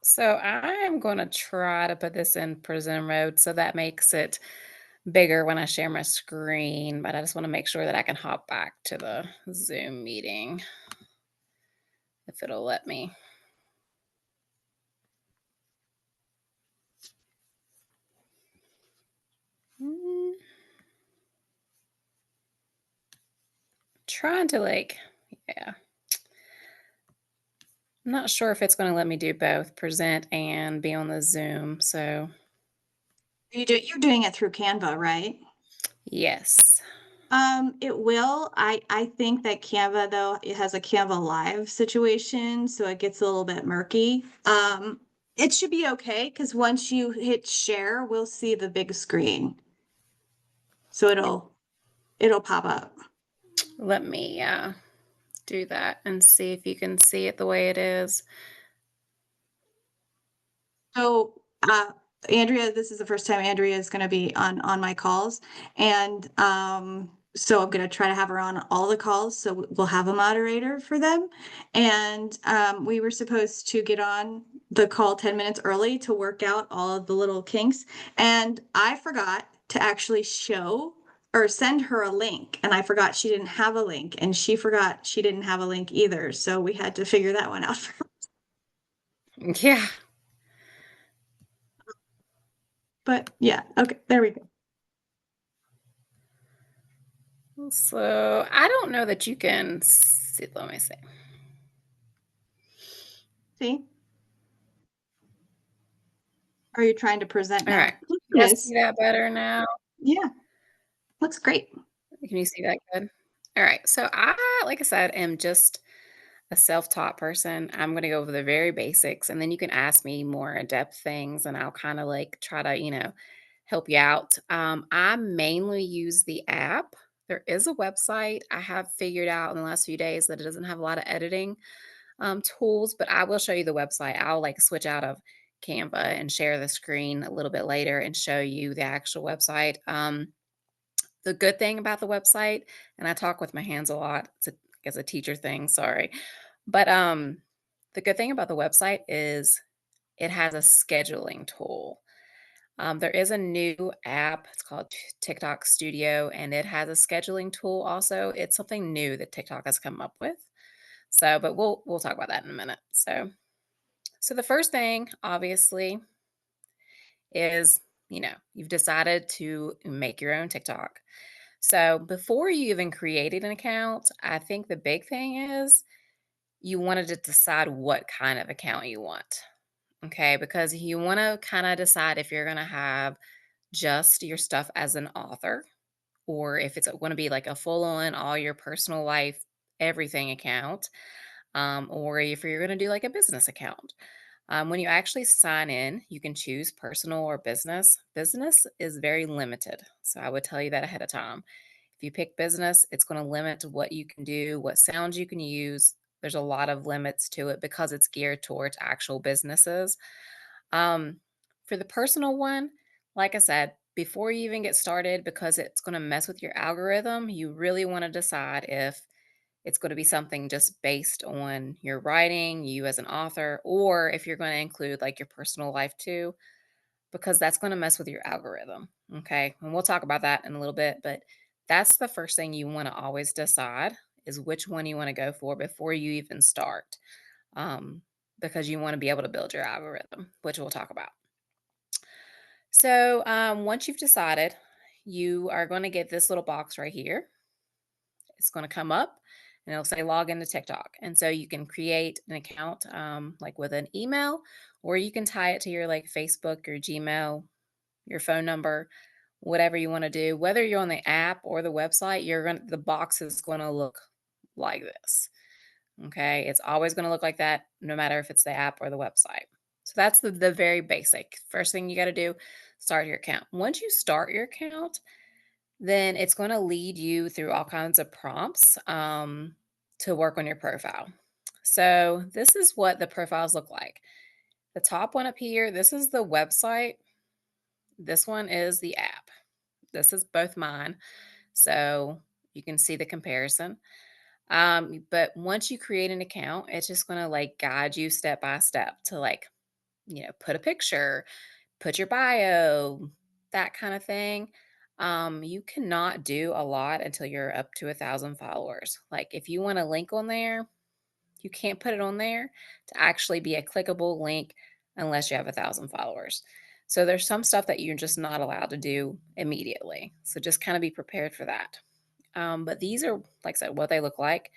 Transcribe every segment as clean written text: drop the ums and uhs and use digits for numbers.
So I am going to try to put this in presenter mode so that makes it bigger when I share my screen, but I just want to make sure that I can hop back to the Zoom meeting if it'll let me. Mm, Trying to yeah. I'm not sure if it's going to let me do both present and be on the Zoom. So, You're doing it through Canva, right? yes. It will. I think that Canva though, it has a Canva Live situation, so it gets a little bit murky. It should be okay because once you hit share, we'll see the big screen. So it'll pop up. Let me do that and see if you can see it the way it is. So Andrea, this is the first time Andrea is gonna be on my calls. And so I'm gonna try to have her on all the calls. So we'll have a moderator for them. And we were supposed to get on the call 10 minutes early to work out all of the little kinks. And I forgot to actually show or send her a link. And I forgot she didn't have a link. And she forgot she didn't have a link either. So we had to figure that one out. Yeah. But yeah, okay, there we go. So I don't know that you can see. Let me see. See? Are you trying to present All now? right. You guys Yes. see that better now? Yeah, looks great. Can you see that good? All right. So like I said, am just a self-taught person. I'm going to go over the very basics and then you can ask me more in-depth things and I'll kind of like try to, help you out. I mainly use the app. There is a website I have figured out in the last few days that it doesn't have a lot of editing tools, but I will show you the website. I'll like switch out of Canva and share the screen a little bit later and show you the actual website. The good thing about the website, and I talk with my hands a lot. It's I guess a teacher thing. Sorry, but the good thing about the website is it has a scheduling tool. There is a new app. It's called TikTok Studio, and it has a scheduling tool. Also, it's something new that TikTok has come up with. So, but we'll talk about that in a minute. So the first thing, obviously, is you've decided to make your own TikTok. So before you even created an account, I think the big thing is you wanted to decide what kind of account you want. Okay, because you want to kind of decide if you're going to have just your stuff as an author or if it's going to be like a full on all your personal life everything account, or if you're going to do like a business account. When you actually sign in, you can choose personal or business. Business is very limited. So I would tell you that ahead of time. If you pick business, it's going to limit what you can do, what sounds you can use. There's a lot of limits to it because it's geared towards actual businesses. Um, for the personal one, like I said, before you even get started, because it's going to mess with your algorithm, you really want to decide if it's going to be something just based on your writing, you as an author, or if you're going to include like your personal life too, because that's going to mess with your algorithm. Okay. And we'll talk about that in a little bit, but that's the first thing you want to always decide is which one you want to go for before you even start. Um, because you want to be able to build your algorithm, which we'll talk about. So, once you've decided, you are going to get this little box right here. It's going to come up and it'll say log into TikTok. And so you can create an account like with an email, or you can tie it to your like Facebook or Gmail, your phone number, whatever you want to do. Whether you're on the app or the website, the box is going to look like this. Okay. It's always going to look like that, no matter if it's the app or the website. So that's the very basic. First thing you got to do, start your account. Once you start your account, then it's going to lead you through all kinds of prompts to work on your profile. So this is what the profiles look like. The top one up here, this is the website. This one is the app. This is both mine. So you can see the comparison. But once you create an account, it's just going to like guide you step by step to like put a picture, put your bio, that kind of thing. You cannot do a lot until you're up to 1,000 followers. Like if you want a link on there, you can't put it on there to actually be a clickable link unless you have 1,000 followers. So there's some stuff that you're just not allowed to do immediately. So just kind of be prepared for that. But these are, like I said, what they look like.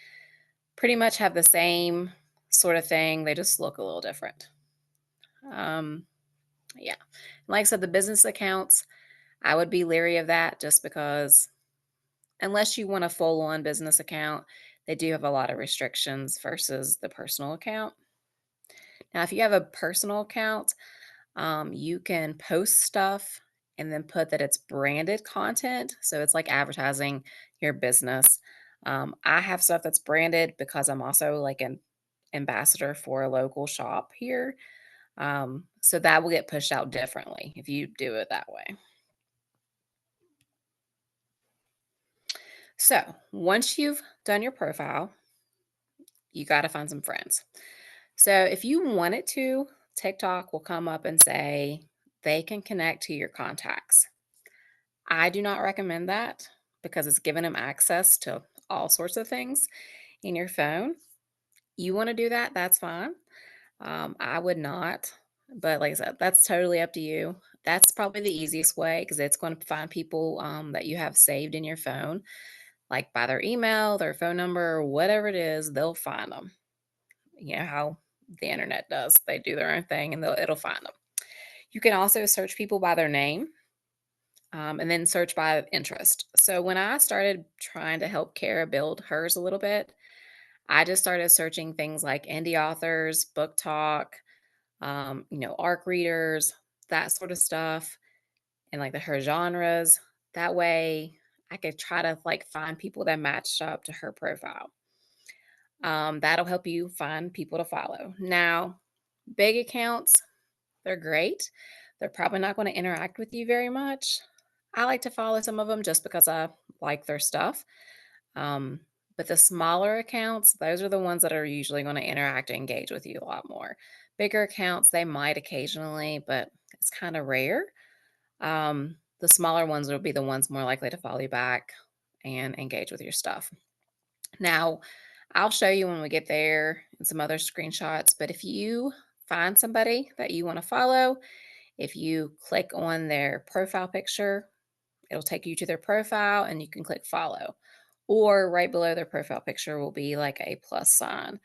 Pretty much have the same sort of thing. They just look a little different. Um, yeah. Like I said, the business accounts, I would be leery of that just because unless you want a full on business account, they do have a lot of restrictions versus the personal account. Now, if you have a personal account, you can post stuff and then put that it's branded content. So it's like advertising your business. I have stuff that's branded because I'm also like an ambassador for a local shop here. So that will get pushed out differently if you do it that way. So once you've done your profile, you got to find some friends. So if you wanted to, TikTok will come up and say they can connect to your contacts. I do not recommend that because it's giving them access to all sorts of things in your phone. You want to do that, that's fine. I would not. But like I said, that's totally up to you. That's probably the easiest way because it's going to find people that you have saved in your phone, like by their email, their phone number, whatever it is, they'll find them. You know how the internet does. They do their own thing and it'll find them. You can also search people by their name and then search by interest. So when I started trying to help Kara build hers a little bit, I just started searching things like indie authors, book talk, ARC readers, that sort of stuff, and like her genres. That way I could try to like find people that matched up to her profile. That'll help you find people to follow. Now, big accounts, they're great. They're probably not going to interact with you very much. I like to follow some of them just because I like their stuff. Um, but the smaller accounts, those are the ones that are usually going to interact and engage with you a lot more. Bigger accounts, they might occasionally, but it's kind of rare. The smaller ones will be the ones more likely to follow you back and engage with your stuff. Now, I'll show you when we get there and some other screenshots, but if you find somebody that you want to follow, if you click on their profile picture, it'll take you to their profile and you can click follow. Or right below their profile picture will be like a plus sign.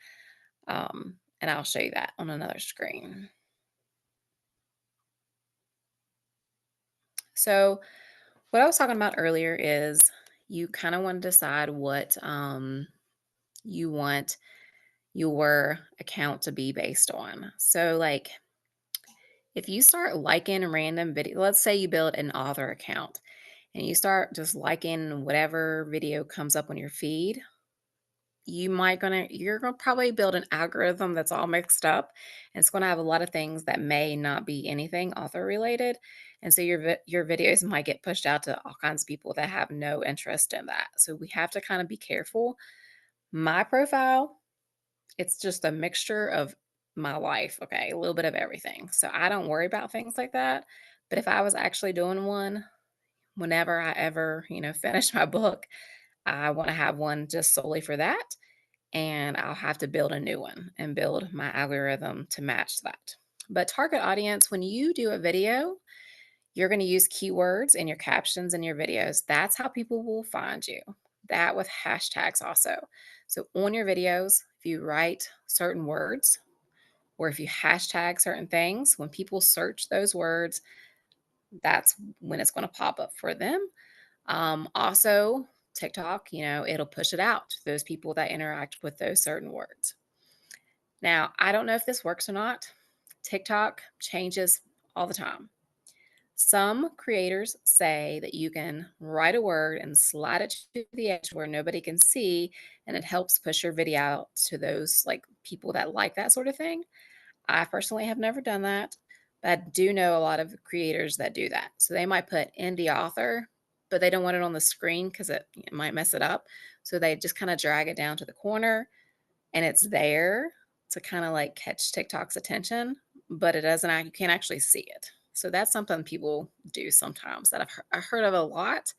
And I'll show you that on another screen. So, what I was talking about earlier is you kind of want to decide what you want your account to be based on. So, like, if you start liking random video, let's say you build an author account and you start just liking whatever video comes up on your feed, you're gonna probably build an algorithm that's all mixed up, and it's gonna have a lot of things that may not be anything author related, and so your videos might get pushed out to all kinds of people that have no interest in that. So we have to kind of be careful. My profile, it's just a mixture of my life, okay, a little bit of everything. So I don't worry about things like that. But if I was actually doing one, whenever I ever, finish my book, I want to have one just solely for that and I'll have to build a new one and build my algorithm to match that. But target audience, when you do a video, you're going to use keywords in your captions and your videos. That's how people will find you. That with hashtags also. So on your videos, if you write certain words or if you hashtag certain things, when people search those words, that's when it's going to pop up for them. Also, TikTok, it'll push it out to those people that interact with those certain words. Now, I don't know if this works or not. TikTok changes all the time. Some creators say that you can write a word and slide it to the edge where nobody can see, and it helps push your video out to those like people that like that sort of thing. I personally have never done that, but I do know a lot of creators that do that. So they might put indie author, but they don't want it on the screen because it might mess it up. So they just kind of drag it down to the corner and it's there to kind of like catch TikTok's attention. but it doesn't you can't actually see it. So that's something people do sometimes that I've heard of a lot,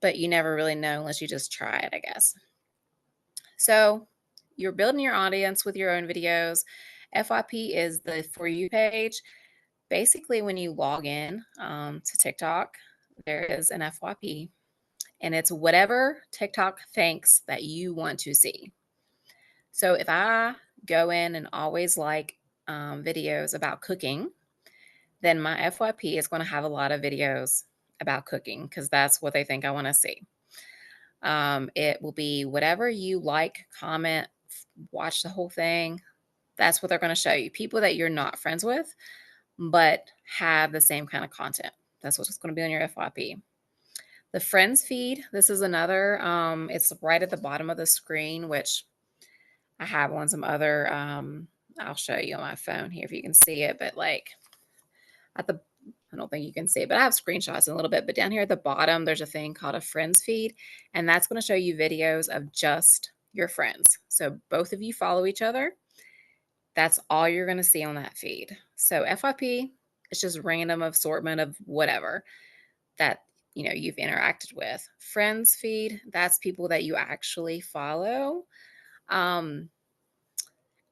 but you never really know unless you just try it, I guess. So you're building your audience with your own videos. FYP is the For You page. Basically, when you log in to TikTok, there is an FYP, and it's whatever TikTok thinks that you want to see. So if I go in and always like videos about cooking, then my FYP is going to have a lot of videos about cooking because that's what they think I want to see. It will be whatever you like, comment, watch the whole thing. That's what they're going to show you. People that you're not friends with, but have the same kind of content. That's what's going to be on your FYP. The friends feed, this is another, it's right at the bottom of the screen, which I have on some other, I'll show you on my phone here if you can see it, but like at the I don't think you can see it, but I have screenshots in a little bit. But down here at the bottom, there's a thing called a friends feed, and that's going to show you videos of just your friends. So both of you follow each other. That's all you're going to see on that feed. So FYP, it's just random assortment of whatever that you've interacted with. Friends feed, that's people that you actually follow. Um,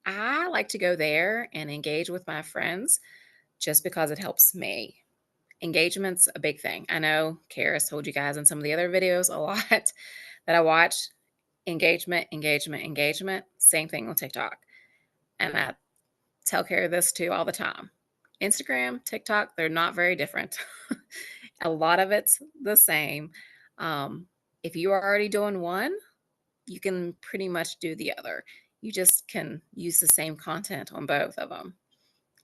I like to go there and engage with my friends just because it helps me. Engagement's a big thing. I know Karis told you guys in some of the other videos a lot that I watch. Engagement, engagement, engagement. Same thing on TikTok. And I tell Kara this too all the time. Instagram, TikTok, they're not very different. A lot of it's the same. Um, if you are already doing one, you can pretty much do the other. You just can use the same content on both of them.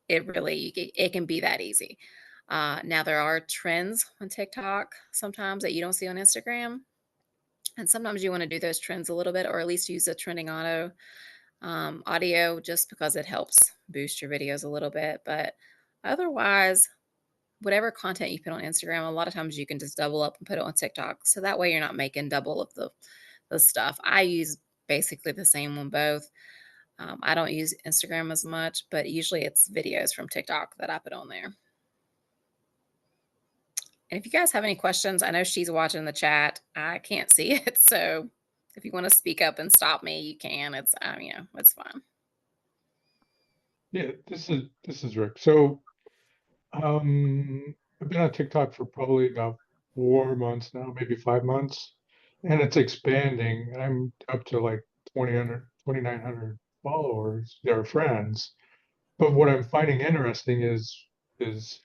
It can be that easy. Now there are trends on TikTok sometimes that you don't see on Instagram, and sometimes you want to do those trends a little bit, or at least use a trending audio just because it helps boost your videos a little bit. But otherwise, whatever content you put on Instagram, a lot of times you can just double up and put it on TikTok, so that way you're not making double of the stuff. I use basically the same on both. I don't use Instagram as much, but usually it's videos from TikTok that I put on there. And if you guys have any questions, I know she's watching the chat. I can't see it, so if you want to speak up and stop me, you can. It's fine. Yeah, this is Rick. So, I've been on TikTok for probably about 4 months now, maybe 5 months, and it's expanding. I'm up to like 2,900 followers. They're friends. But what I'm finding interesting is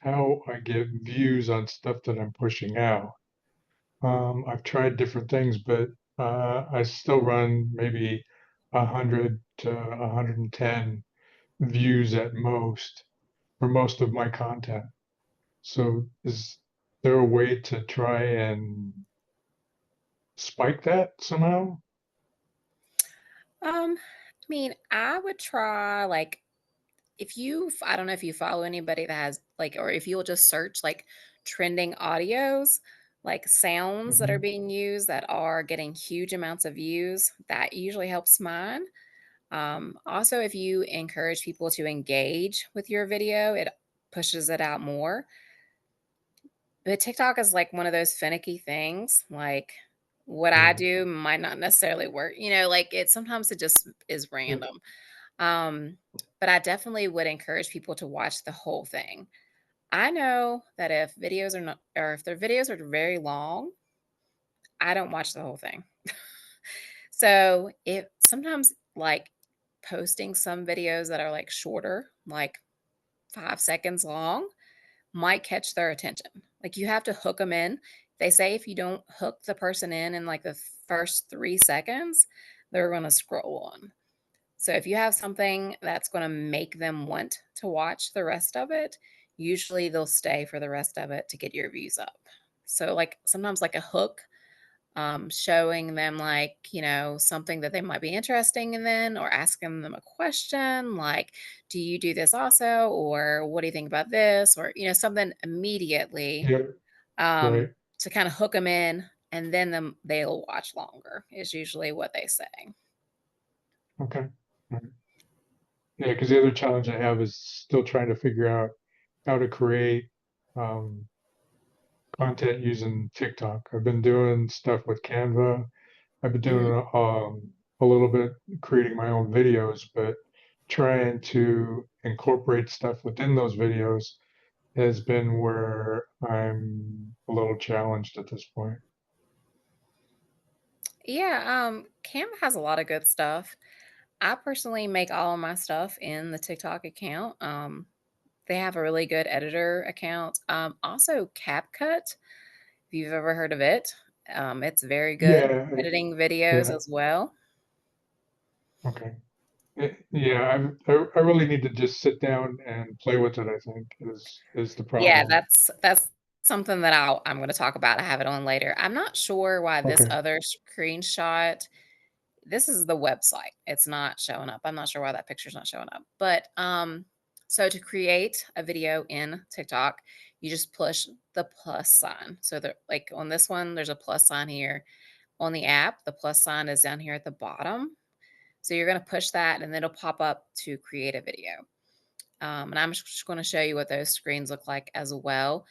how I get views on stuff that I'm pushing out. I've tried different things, but I still run maybe 100 to 110 views at most for most of my content. So is there a way to try and spike that somehow? I would try like I don't know if you follow anybody that has like, or if you'll just search like trending audios, like sounds that are Hmm. being used that are getting huge amounts of views, that usually helps mine. Also, if you encourage people to engage with your video, it pushes it out more. But TikTok is like one of those finicky things. Like what I Yeah. do might not necessarily work. Like sometimes it just is Yeah. random. Um, but I definitely would encourage people to watch the whole thing. I know that if videos are not, or if their videos are very long, I don't watch the whole thing. So if sometimes like posting some videos that are like shorter, like 5 seconds long, might catch their attention. Like you have to hook them in. They say if you don't hook the person in like the first 3 seconds, they're going to scroll on. So if you have something that's going to make them want to watch the rest of it, usually they'll stay for the rest of it to get your views up. So like sometimes like a hook, showing them like, something that they might be interested in then, or asking them a question like, do you do this also? Or what do you think about this? Or, something immediately Yeah. um, Right. to kind of hook them in, and then they'll watch longer is usually what they say. Okay. Right. Yeah, because the other challenge I have is still trying to figure out how to create um, content using TikTok. I've been doing stuff with Canva. I've been doing Mhm. a little bit creating my own videos, but trying to incorporate stuff within those videos has been where I'm a little challenged at this point. Yeah, Canva has a lot of good stuff. I personally make all of my stuff in the TikTok account. They have a really good editor account. Also, CapCut, if you've ever heard of it, it's very good Yeah, editing videos yeah, as well. okay. Yeah, I really need to just sit down and play with it, I think, is the Yeah, problem. that's something that I'm going to talk about. I have it on later. I'm not sure why this Okay, other screenshot. This is the website. It's not showing up. I'm not sure why that picture's not showing up. But so to create a video in TikTok, you just push the plus sign. So there, like on this one, there's a plus sign here. On the app, the plus sign is down here at the bottom. So you're going to push that and it'll pop up to create a video. And I'm just going to show you what those screens look like as well.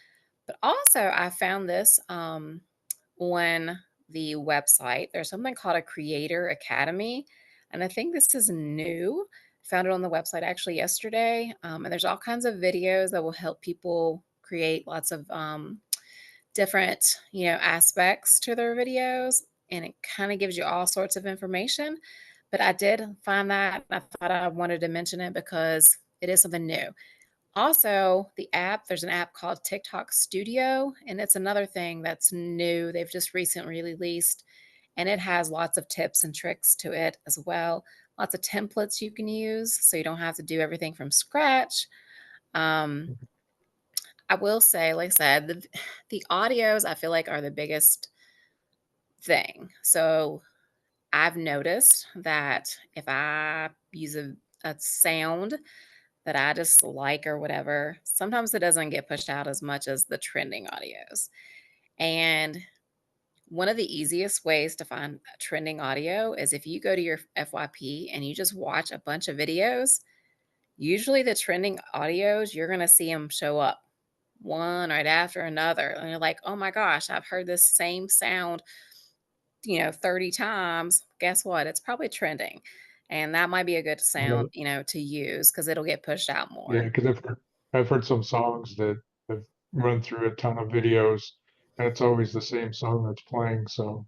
But also, I found this on the website. There's something called a Creator Academy. And I think this is new. Found it on the website actually yesterday. And there's all kinds of videos that will help people create lots of different, aspects to their videos. And it kind of gives you all sorts of information. But I did find that. I thought I wanted to mention it because it is something new. Also, there's an app called TikTok Studio, and it's another thing that's new. They've just recently released, and it has lots of tips and tricks to it as well. Lots of templates you can use, so you don't have to do everything from scratch. Um, I will say, like I said, the audios I feel like are the biggest thing. So I've noticed that if I use a sound that I just like or whatever, sometimes it doesn't get pushed out as much as the trending audios. And one of the easiest ways to find trending audio is if you go to your FYP and you just watch a bunch of videos, usually the trending audios, you're going to see them show up one right after another. And you're like, oh my gosh, I've heard this same sound, 30 times. Guess what? It's probably trending. And that might be a good sound, right. to use because it'll get pushed out Yeah, more. because I've heard some songs that have run through a ton of videos, and it's always the same song that's playing. So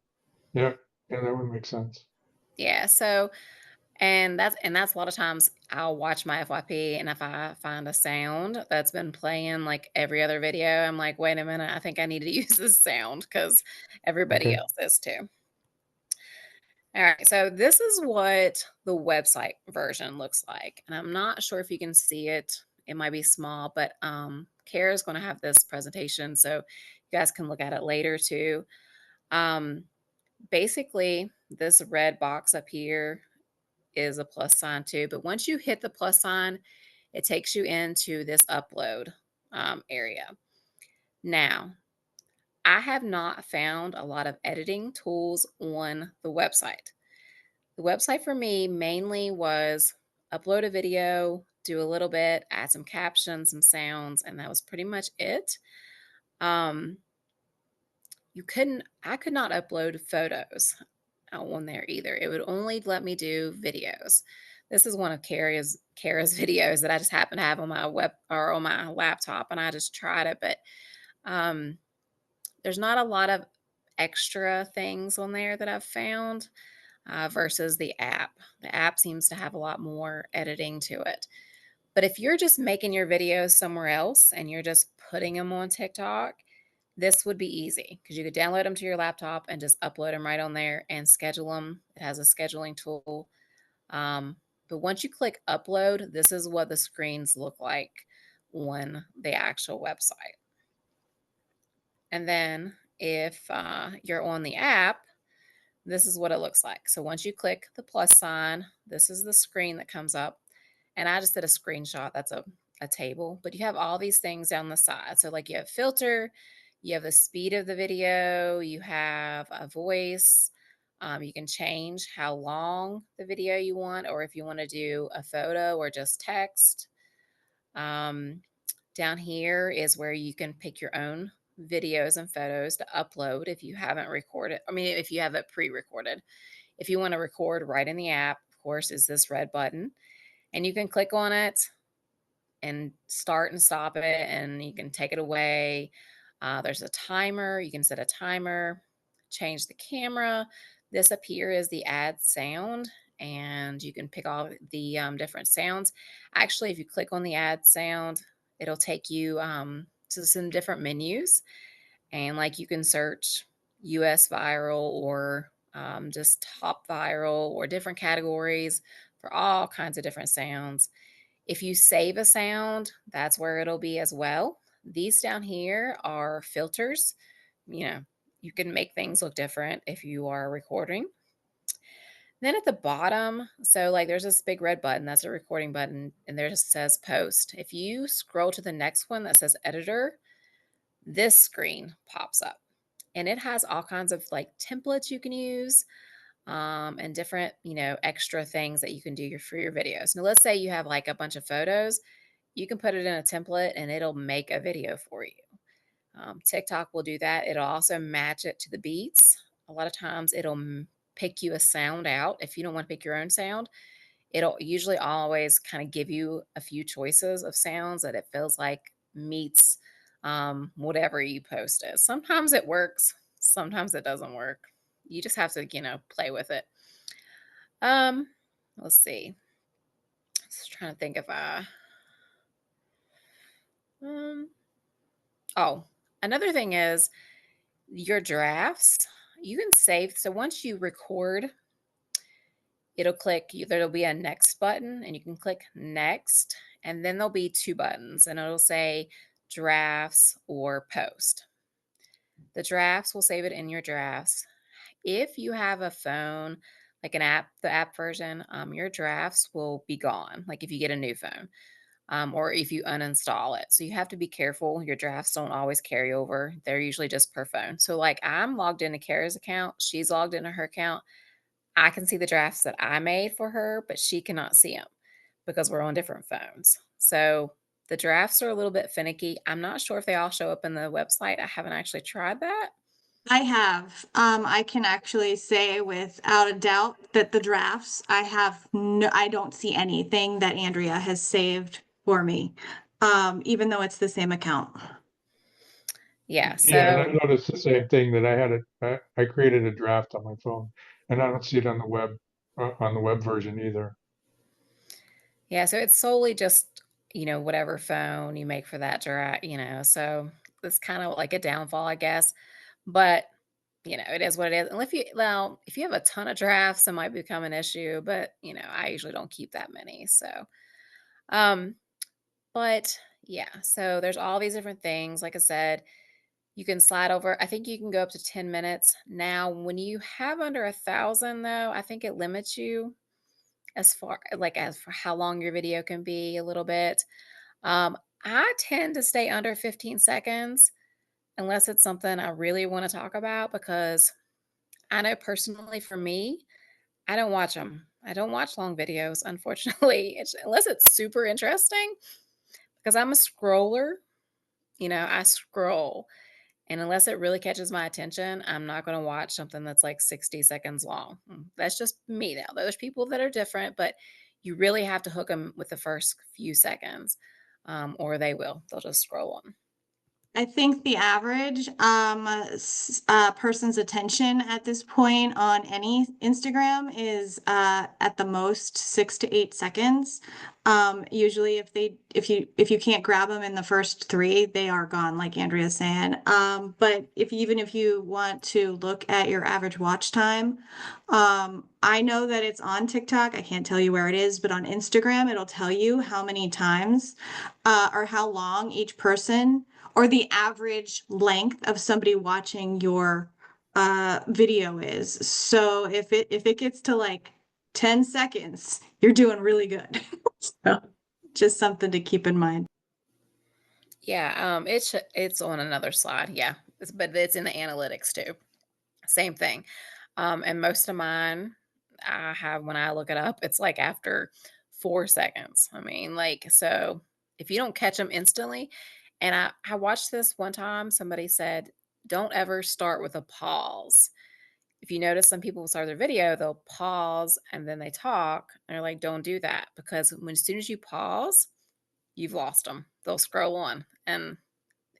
yeah, yeah, that would make sense. Yeah. So, and that's a lot of times I'll watch my FYP, and if I find a sound that's been playing like every other video, I'm like, wait a minute, I think I need to use this sound because everybody Okay, else is too. All right, so this is what the website version looks like. And I'm not sure if you can see it. It might be small, but Kara is going to have this presentation so you guys can look at it later too. Um, Basically, this red box up here is a plus sign too. But once you hit the plus sign, it takes you into this upload area. Now, I have not found a lot of editing tools on the website. The website for me mainly was upload a video, do a little bit, add some captions, some sounds, and that was pretty much it. Um, I could not upload photos on there either. It would only let me do videos. This is one of Kara's videos that I just happen to have on my web or on my laptop, and I just tried it. But um, there's not a lot of extra things on there that I've found versus the app. The app seems to have a lot more editing to it. But if you're just making your videos somewhere else and you're just putting them on TikTok, this would be easy because you could download them to your laptop and just upload them right on there and schedule them. It has a scheduling tool. Um, but once you click upload, this is what the screens look like on the actual website. And then if you're on the app, this is what it looks like. So once you click the plus sign, this is the screen that comes up. And I just did a screenshot. That's a table, but you have all these things down the side. So, like, you have filter, you have the speed of the video, you have a voice, You can change how long the video you want, or if you want to do a photo or just text. Um, Down here is where you can pick your own videos and photos to upload if you haven't recorded. I mean, if you have it pre recorded. If you want to record right in the app, of course, is this red button. And you can click on it and start and stop it, and you can take it away. There's a timer. You can set a timer, change the camera. This up here is the add sound, and you can pick all the different sounds. Actually, if you click on the add sound, it'll take you to some different menus, and like you can search US viral or just top viral or different categories for all kinds of different sounds. If you save a sound, that's where it'll be as well. These down here are filters. You know, you can make things look different if you are recording. Then at the bottom, so like there's this big red button, that's a recording button, and there just says post. If you scroll to the next one that says editor, this screen pops up and it has all kinds of like templates you can use, and different, extra things that you can do for your videos. Now, let's say you have like a bunch of photos, you can put it in a template and it'll make a video for you. TikTok will do that. It'll also match it to the beats. A lot of times it'll pick you a sound out. If you don't want to pick your own sound, it'll usually always kind of give you a few choices of sounds that it feels like meets whatever you posted. Sometimes it works, sometimes it doesn't work. You just have to, play with it. Um, let's see. Just trying to think if um oh, another thing is your drafts. You can save. So once you record, there'll be a next button and you can click next, and then there'll be two buttons and it'll say drafts or post. The drafts will save it in your drafts. If you have a phone, like an app, the app version, your drafts will be gone. Like if you get a new phone, or if you uninstall it. So you have to be careful. Your drafts don't always carry over. They're usually just per phone. So like I'm logged into Kara's account. She's logged into her account. I can see the drafts that I made for her, but she cannot see them because we're on different phones. So the drafts are a little bit finicky. I'm not sure if they all show up in the website. I haven't actually tried that. I have. I can actually say without a doubt that the drafts, I don't see anything that Andrea has saved for me, even though it's the same account. Yeah. Yeah, and I So noticed the same thing that I created a draft on my phone, and I don't see it on the web version either. yeah, so it's solely just, whatever phone you make for that draft, so it's kind of like a downfall, I guess. But, it is what it is. And if you have a ton of drafts, it might become an issue, but I usually don't keep that many. So, um, but yeah, so there's all these different things. Like I said, you can slide over. I think you can go up to 10 minutes. Now, when you have under 1,000, though, I think it limits you as for how long your video can be a little bit. Um, I tend to stay under 15 seconds unless it's something I really want to talk about, because I know personally for me, I don't watch them. I don't watch long videos, unfortunately, unless it's super interesting, because I'm a scroller. I scroll. And unless it really catches my attention, I'm not going to watch something that's like 60 seconds long. That's just me now. There's people that are different, but you really have to hook them with the first few seconds, or they will. They'll just scroll them. I think the average person's attention at this point on any Instagram is at the most 6 to 8 seconds. Usually, if you can't grab them in the first three, they are gone, like Andrea's saying. But even if you want to look at your average watch time, I know that it's on TikTok. I can't tell you where it is, but on Instagram, it'll tell you how many times or how long each person or the average length of somebody watching your video is. So if it gets to like 10 seconds, you're doing really good. So just something to keep in mind. Yeah, it's on another slide. Yeah, but it's in the analytics too. Same thing. And most of mine, I have when I look it up, it's like after 4 seconds. I mean, like, so if you don't catch them instantly, and I watched this one time, somebody said, don't ever start with a pause. If you notice some people start their video, they'll pause and then they talk. And they're like, don't do that because when as soon as you pause, you've lost them. They'll scroll on. And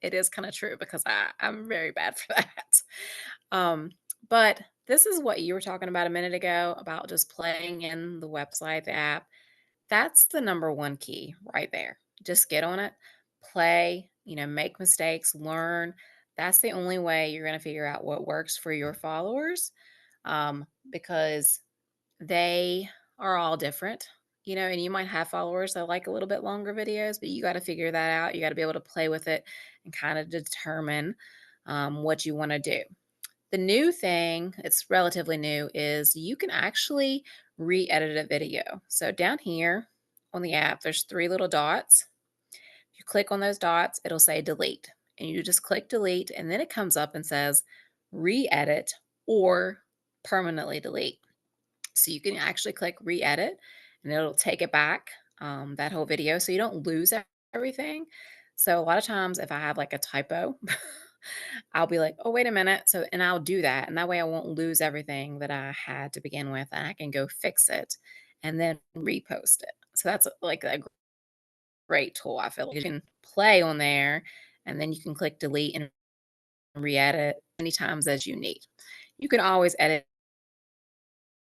it is kind of true because I'm very bad for that. Um, but this is what you were talking about a minute ago about just playing in the website, the app. That's the number one key right there. Just get on it, play, make mistakes, learn. That's the only way you're going to figure out what works for your followers, because they are all different, and you might have followers that like a little bit longer videos, but you got to figure that out. You got to be able to play with it and kind of determine what you want to do. The new thing, it's relatively new, is you can actually re-edit a video. So down here on the app, there's three little dots. If you click on those dots, it'll say delete. And you just click delete, and then it comes up and says re-edit or permanently delete. So you can actually click re-edit and it'll take it back, that whole video, so you don't lose everything. So a lot of times if I have like a typo, I'll be like, oh, wait a minute. So, and I'll do that. And that way I won't lose everything that I had to begin with. And I can go fix it and then repost it. So that's like a great tool. I feel like you can play on there and then you can click delete and re-edit many times as you need. You can always edit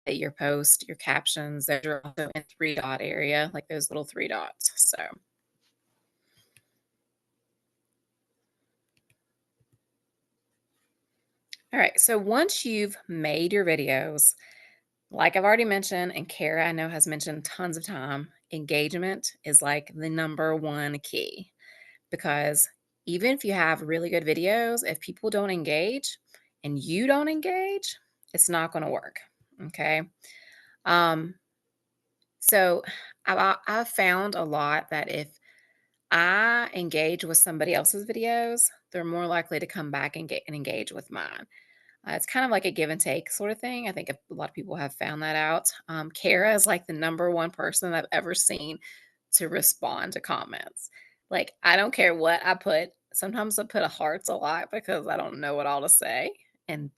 your post, your captions. Those are also in three dot area, like those little three dots. So, all right. So once you've made your videos, like I've already mentioned, and Kara I know has mentioned tons of time, engagement is like the number one key because even if you have really good videos, if people don't engage and you don't engage, it's not going to work. Okay. Um, so I've found a lot that if I engage with somebody else's videos, they're more likely to come back and get and engage with mine. It's kind of like a give and take sort of thing. I think a lot of people have found that out. Kara is like the number one person I've ever seen to respond to comments. Like, I don't care what I put. Sometimes I put a hearts a lot because I don't know what all to say.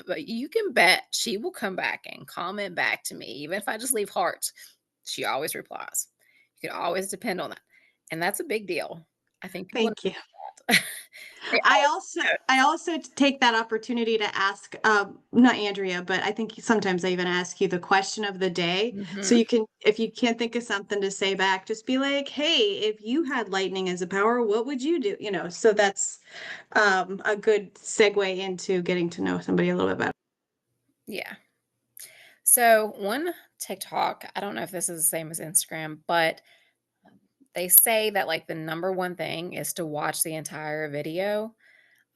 But you can bet she will come back and comment back to me. Even if I just leave hearts, she always replies. You can always depend on that. And that's a big deal. I think people Thank you. that. They I always also I also take that opportunity to ask, not Andrea, but I think sometimes I even ask you the question of the day. So Mhm. you can, if you can't think of something to say back, just be like, "Hey, if you had lightning as a power, what would you do?" So that's a good segue into getting to know somebody a little bit better. Yeah. So one TikTok, I don't know if this is the same as Instagram, but they say that like the number one thing is to watch the entire video.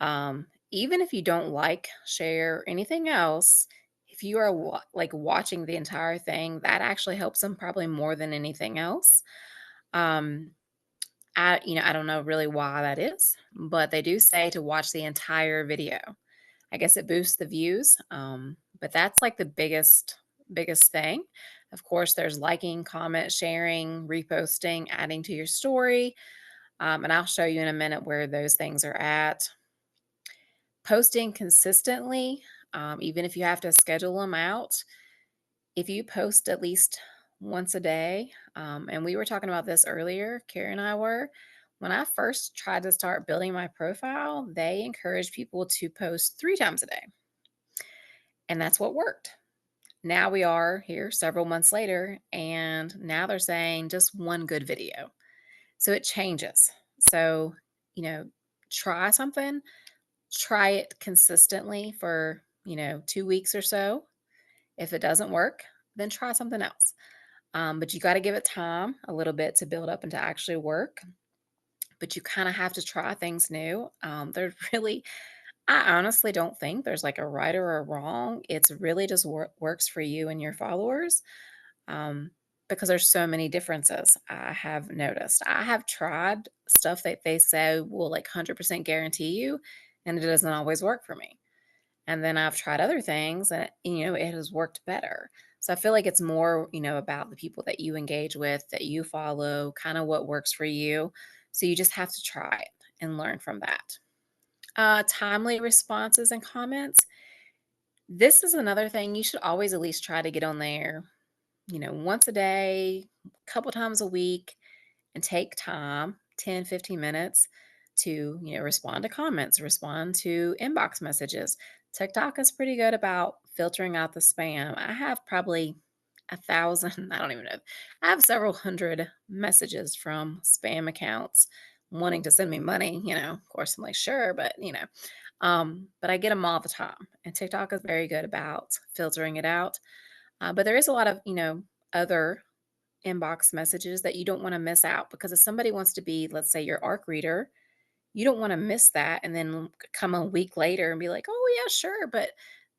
Even if you don't like, share anything else, if you are like watching the entire thing, that actually helps them probably more than anything else. Um, I don't know really why that is, but they do say to watch the entire video. I guess it boosts the views. But that's like the biggest thing. Of course, there's liking, comment, sharing, reposting, adding to your story. And I'll show you in a minute where those things are at. Posting consistently, even if you have to schedule them out. If you post at least once a day, and we were talking about this earlier, Carrie and I were, when I first tried to start building my profile, they encouraged people to post 3 times a day. And that's what worked. Now we are here several months later, and now they're saying just one good video. So it changes. So, you know, try something, try it consistently for, 2 weeks or so. If it doesn't work, then try something else. But you got to give it time a little bit to build up and to actually work. But you kind of have to try things new. There's really, I honestly don't think there's like a right or a wrong. It's really just works for you and your followers, um, because there's so many differences I have noticed. I have tried stuff that they say will like 100% guarantee you, and it doesn't always work for me. And then I've tried other things and, it has worked better. So I feel like it's more, about the people that you engage with, that you follow, kind of what works for you. So you just have to try it and learn from that. Timely responses and comments. This is another thing you should always at least try to get on there, once a day, a couple times a week, and take time, 10, 15 minutes to, respond to comments, respond to inbox messages. TikTok is pretty good about filtering out the spam. I have probably 1,000, I don't even know. I have several hundred messages from spam accounts wanting to send me money, Of course, I'm like, sure, but but I get them all the time. And TikTok is very good about filtering it out. But there is a lot of, other inbox messages that you don't want to miss out, because if somebody wants to be, let's say, your ARC reader, you don't want to miss that and then come a week later and be like, oh, yeah, sure. But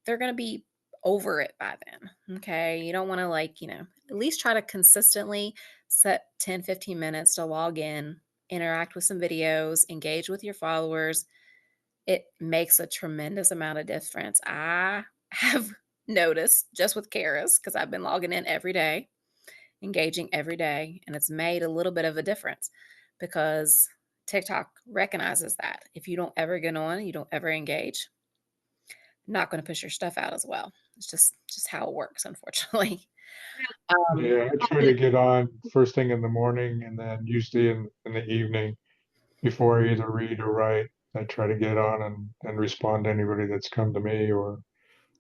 they're going to be over it by then. Okay. You don't want to, like, at least try to consistently set 10, 15 minutes to log in, interact with some videos, engage with your followers. It makes a tremendous amount of difference. I have noticed just with Karis, because I've been logging in every day, engaging every day, and it's made a little bit of a difference because TikTok recognizes that. If you don't ever get on, you don't ever engage, not going to push your stuff out as well. It's just how it works, unfortunately. Um, Yeah, I try to get on first thing in the morning and then usually in the evening before I either read or write. I try to get on and respond to anybody that's come to me or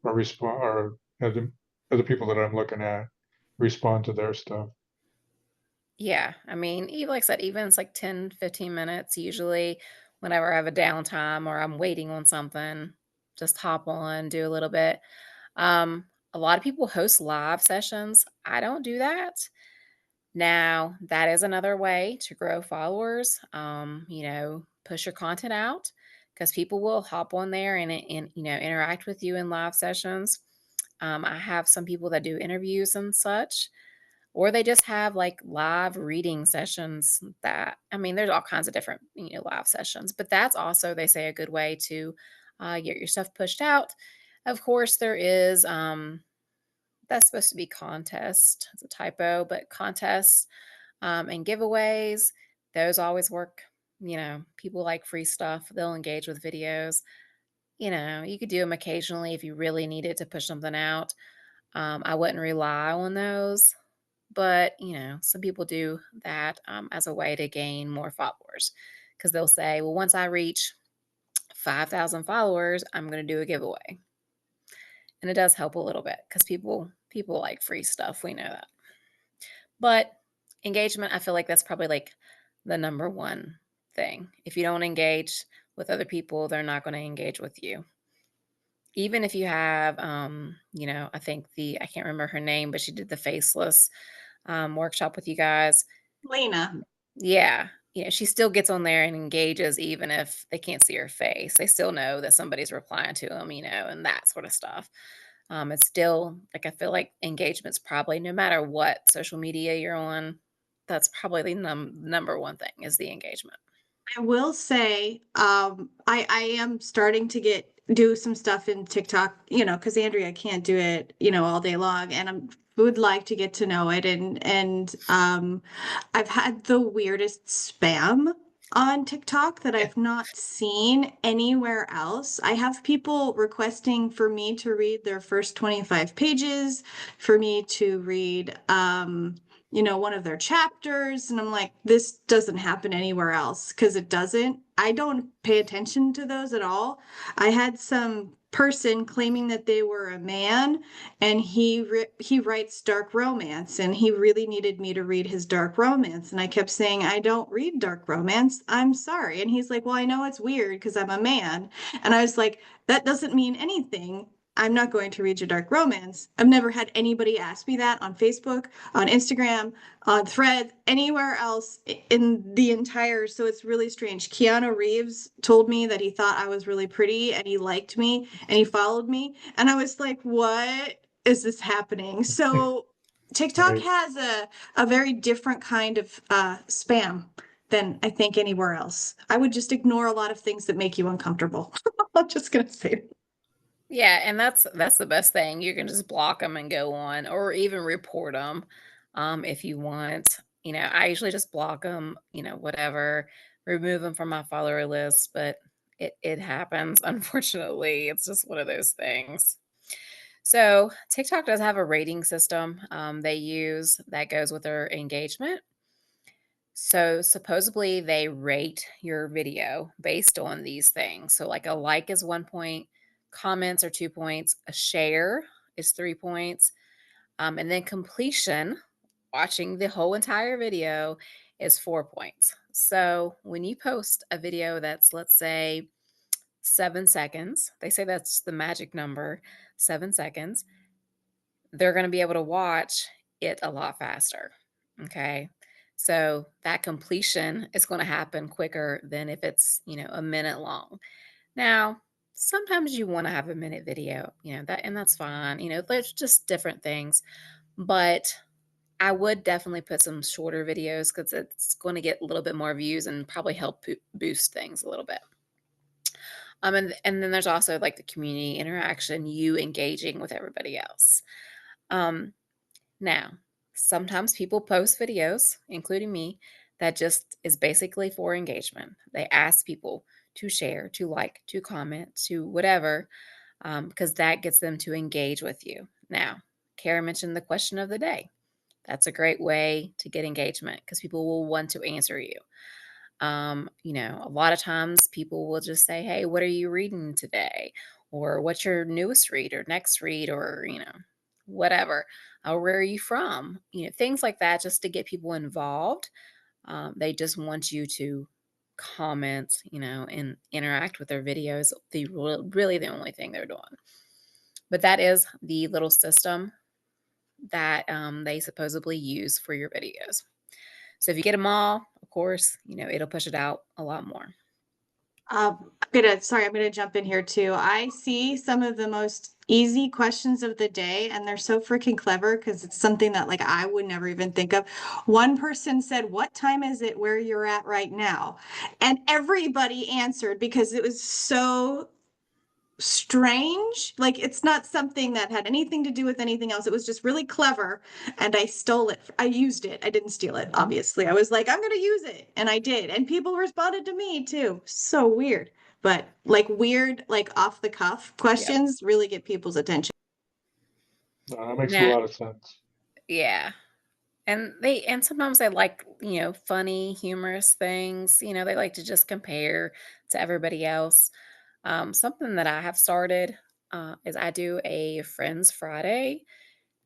respond or other people that I'm looking at respond to their stuff. yeah, I mean, even like I said, even it's like 10, 15 minutes usually whenever I have a downtime or I'm waiting on something, just hop on, do a little bit. A lot of people host live sessions. I don't do that. Now, that is another way to grow followers. Push your content out because people will hop on there and interact with you in live sessions. I have some people that do interviews and such, or they just have like live reading sessions. That, I mean, there's all kinds of different live sessions, but that's also, they say, a good way to get your stuff pushed out. Of course, there is that's supposed to be contest. It's a typo, but contests and giveaways, those always work. People like free stuff. They'll engage with videos. You could do them occasionally if you really needed to push something out. I wouldn't rely on those, but some people do that as a way to gain more followers, because they'll say, well, once I reach 5,000 followers, I'm going to do a giveaway. And it does help a little bit because people like free stuff. We know that. But engagement, I feel like that's probably like the number one thing. If you don't engage with other people, they're not going to engage with you. Even if you have, I think I can't remember her name, but she did the faceless workshop with you guys. Lena. Yeah. She still gets on there and engages even if they can't see her face. They still know that somebody's replying to them, and that sort of stuff. It's still like, I feel like engagement's probably, no matter what social media you're on, that's probably the number one thing is the engagement. I will say, I am starting to do some stuff in TikTok, because Andrea can't do it, all day long, and would like to get to know it, and I've had the weirdest spam on TikTok that Yeah. I've not seen anywhere else. I have people requesting for me to read their first 25 pages, for me to read one of their chapters. And I'm like, this doesn't happen anywhere else because it doesn't. I don't pay attention to those at all. I had some person claiming that they were a man and he writes dark romance and he really needed me to read his dark romance, and I kept saying I don't read dark romance, I'm sorry. And he's like, well, I know it's weird because I'm a man. And I was like, that doesn't mean anything. I'm not going to read your dark romance. I've never had anybody ask me that on Facebook, on Instagram, on Thread, anywhere else in the entire. So it's really strange. Keanu Reeves told me that he thought I was really pretty and he liked me and he followed me. And I was like, what is this happening? So TikTok Right. has a very different kind of spam than I think anywhere else. I would just ignore a lot of things that make you uncomfortable. I'm just going to say it. Yeah, and that's the best thing. You can just block them and go on, or even report them, if you want. I usually just block them, whatever, remove them from my follower list, but it happens, unfortunately. It's just one of those things. So, TikTok does have a rating system, they use that goes with their engagement. So supposedly they rate your video based on these things. So like a like is 1 point, comments are 2 points, a share is 3 points, and then completion, watching the whole entire video, is 4 points. So when you post a video that's, let's say, 7 seconds, they say that's the magic number, 7 seconds, they're going to be able to watch it a lot faster. Okay. So that completion is going to happen quicker than if it's, a minute long. Now, sometimes you want to have a minute video, and that's fine. There's just different things, but I would definitely put some shorter videos because it's going to get a little bit more views and probably help boost things a little bit. And then there's also like the community interaction, you engaging with everybody else. Um, Now, sometimes people post videos, including me, that just is basically for engagement. They ask people to share, to like, to comment, to whatever, because that gets them to engage with you. Now, Kara mentioned the question of the day. That's a great way to get engagement because people will want to answer you. A lot of times people will just say, "Hey, what are you reading today?" Or "What's your newest read or next read?" Or, whatever. Where are you from? Things like that just to get people involved. They just want you to comment, and interact with their videos. Really the only thing they're doing. But that is the little system that they supposedly use for your videos. So if you get them all, of course, it'll push it out a lot more. I'm gonna jump in here too. I see some of the most easy questions of the day, and they're so freaking clever because it's something that like I would never even think of. One person said, "What time is it where you're at right now?" And everybody answered because it was so strange. Like it's not something that had anything to do with anything else. It was just really clever. And I stole it. I used it. I didn't steal it, obviously. I was like, I'm going to use it. And I did. And people responded to me too. So weird. But like weird, like off the cuff Yep. questions really get people's attention. That makes a Nah, lot of sense. yeah. And sometimes they like, funny, humorous things. They like to just compare to everybody else. Something that I have started is I do a Friends Friday.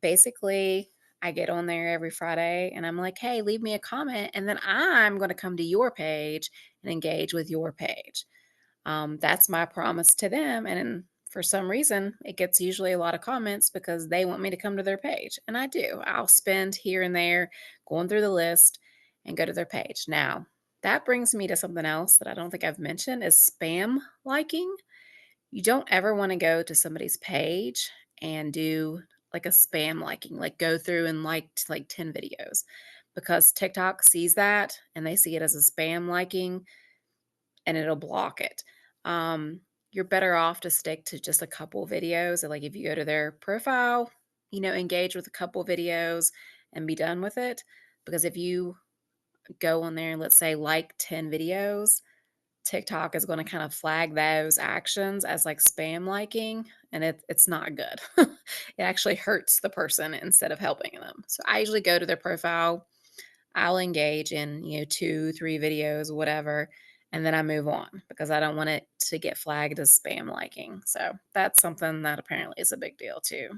Basically, I get on there every Friday and I'm like, hey, leave me a comment. And then I'm going to come to your page and engage with your page. That's my promise to them. And for some reason, it gets usually a lot of comments because they want me to come to their page. And I do. I'll spend here and there going through the list and go to their page. Now, that brings me to something else that I don't think I've mentioned is spam liking. You don't ever want to go to somebody's page and do like a spam liking, like go through and like 10 videos because TikTok sees that and they see it as a spam liking and it'll block it. Um, you're better off to stick to just a couple videos. Like if you go to their profile, engage with a couple videos and be done with it. Because if you go on there and let's say like 10 videos, TikTok is going to kind of flag those actions as like spam liking, and it's not good. It actually hurts the person instead of helping them. So I usually go to their profile, I'll engage in, 2, 3 videos, whatever, and then I move on because I don't want it to get flagged as spam liking. So that's something that apparently is a big deal too.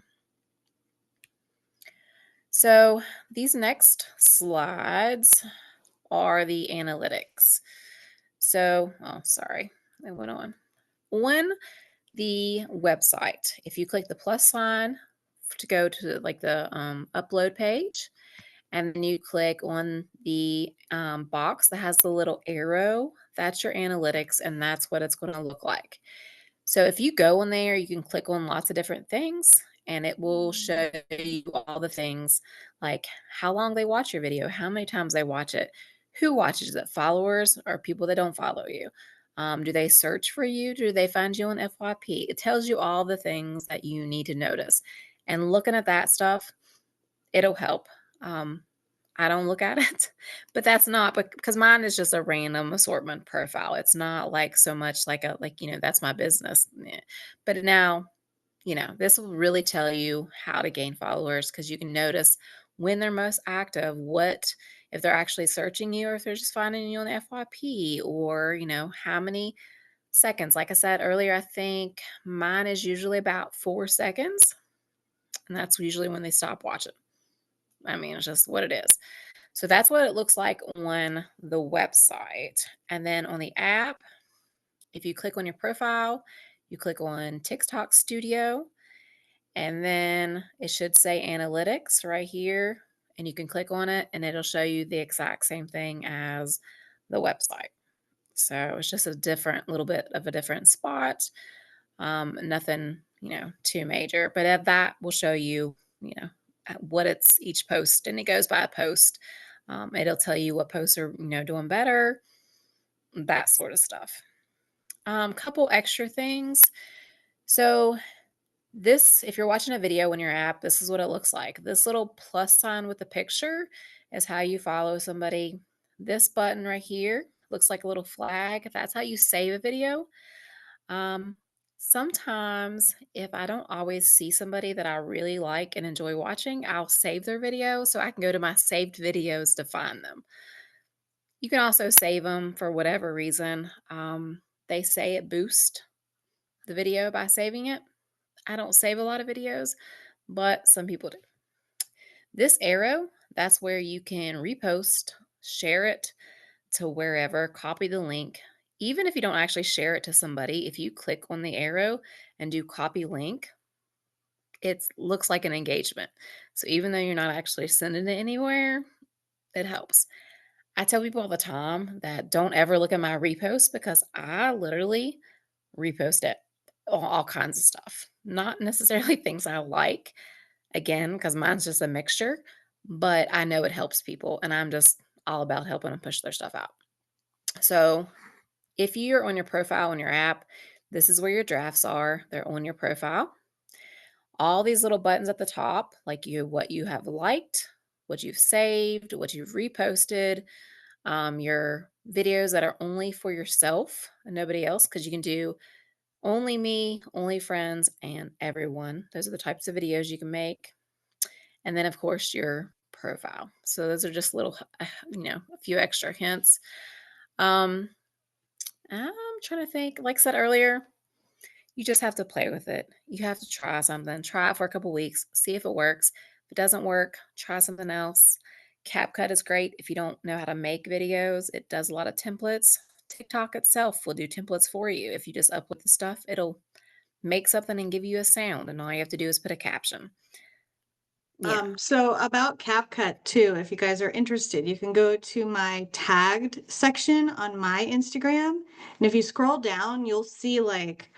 So these next slides are the analytics. So, oh, sorry, I went on. On the website, if you click the plus sign to go to like the upload page, and then you click on the box that has the little arrow, that's your analytics, and that's what it's going to look like. So if you go in there, you can click on lots of different things, and it will show you all the things like how long they watch your video, how many times they watch it, who watches it, followers or people that don't follow you. Do they search for you? Do they find you on FYP? It tells you all the things that you need to notice. And looking at that stuff, it'll help. Um, I don't look at it, but that's not because mine is just a random assortment profile. It's not like so much like that's my business. But now, this will really tell you how to gain followers because you can notice when they're most active, what if they're actually searching you or if they're just finding you on the FYP or, how many seconds. Like I said earlier, I think mine is usually about 4 seconds, and that's usually when they stop watching. I mean, it's just what it is. So that's what it looks like on the website. And then on the app, if you click on your profile, you click on TikTok Studio, and then it should say analytics right here. And you can click on it, and it'll show you the exact same thing as the website. So it's just a different, little bit of a different spot. Nothing, too major, but that will show you, what it's each post, and it goes by a post. It'll tell you what posts are, doing better, that sort of stuff. Couple extra things. So if you're watching a video in your app, this is what it looks like. This little plus sign with the picture is how you follow somebody. This button right here looks like a little flag. That's how you save a video. Um, Sometimes, if I don't always see somebody that I really like and enjoy watching, I'll save their video so I can go to my saved videos to find them. You can also save them for whatever reason. They say it boosts the video by saving it. I don't save a lot of videos, but some people do. This arrow, that's where you can repost, share it to wherever, copy the link. Even if you don't actually share it to somebody, if you click on the arrow and do copy link, it looks like an engagement. So even though you're not actually sending it anywhere, it helps. I tell people all the time that don't ever look at my repost because I literally repost it, all kinds of stuff. Not necessarily things I like, again, because mine's just a mixture, but I know it helps people and I'm just all about helping them push their stuff out. So if you're on your profile on your app, this is where your drafts are. They're on your profile. All these little buttons at the top, like what you have liked, what you've saved, what you've reposted, your videos that are only for yourself and nobody else, because you can do only me, only friends, and everyone. Those are the types of videos you can make. And then, of course, your profile. So those are just little, a few extra hints. Um, I'm trying to think. Like I said earlier, you just have to play with it. You have to try something. Try it for a couple weeks, see if it works. If it doesn't work, try something else. CapCut is great if you don't know how to make videos. It does a lot of templates. TikTok itself will do templates for you. If you just upload the stuff, it'll make something and give you a sound, and all you have to do is put a caption. Yeah. So about CapCut too, if you guys are interested, you can go to my tagged section on my Instagram. And if you scroll down, you'll see like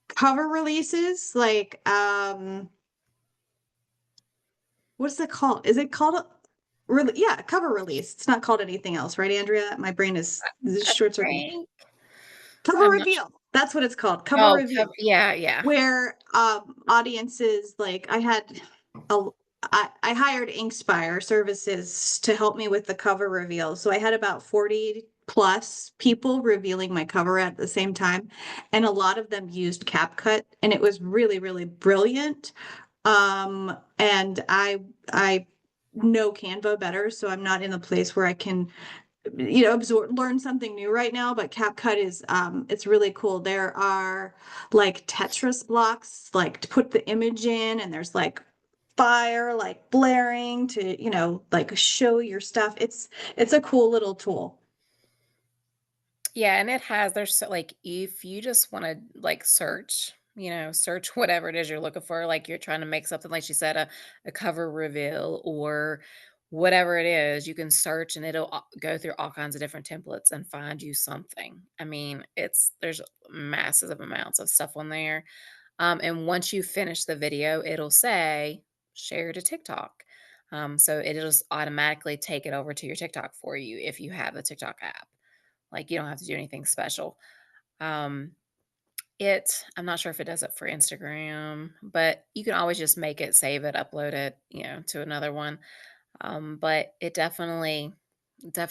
cover releases, like what's it called? Is it called yeah, cover release. It's not called anything else, right, Andrea? My brain is I short circuit. think Cover I'm not sure. reveal. That's what it's called. Cover Oh, reveal. yeah, yeah. Where audiences like I hired Inkspire services to help me with the cover reveal. So I had about 40 plus people revealing my cover at the same time. And a lot of them used CapCut and it was really, really brilliant. And I know Canva better, so I'm not in the place where I can learn something new right now, but CapCut is it's really cool. There are like Tetris blocks like to put the image in, and there's like fire like blaring to like show your stuff. It's a cool little tool. Yeah, and there's like if you just want to like search, search whatever it is you're looking for, like you're trying to make something like she said, a cover reveal or whatever it is, you can search and it'll go through all kinds of different templates and find you something. I mean, there's massive amounts of stuff on there. And once you finish the video, it'll say share to TikTok. So it'll just automatically take it over to your TikTok for you if you have a TikTok app. Like, you don't have to do anything special. Um, I'm not sure if it does it for Instagram, but you can always just make it, save it, upload it, to another one. But it definitely